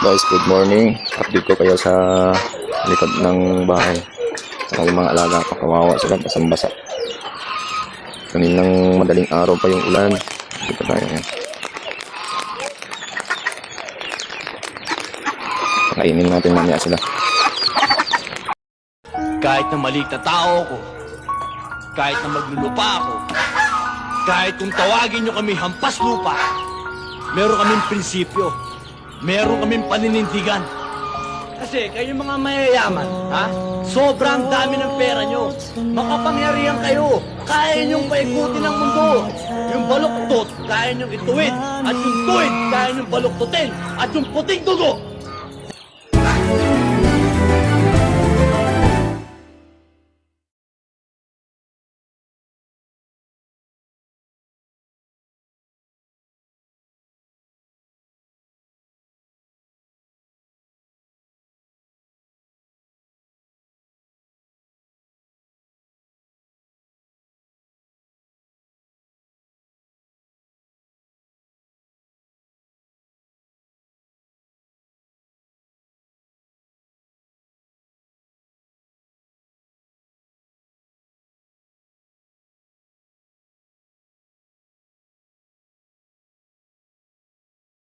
Guys, good morning. Update ko kayo sa likod ng bahay. Saka yung mga alaga ko, kawawa sila, basang-basa. Kaninang madaling araw pa yung ulan. Dito tayo yan. Kainin natin mamaya sila. Kahit na maliit na tao ako, kahit na maglulupa ako, kahit kung tawagin nyo kami hampas lupa, meron kaming prinsipyo, meron kaming paninindigan. Kasi kayo mga mayayaman, ha? Sobrang dami ng pera nyo. Makapangyarihan kayo. Kaya nyong paikutin ang mundo. Yung baluktot, kaya nyong ituwid. At yung tuwid, kaya nyong baluktutin. At yung puting dugo,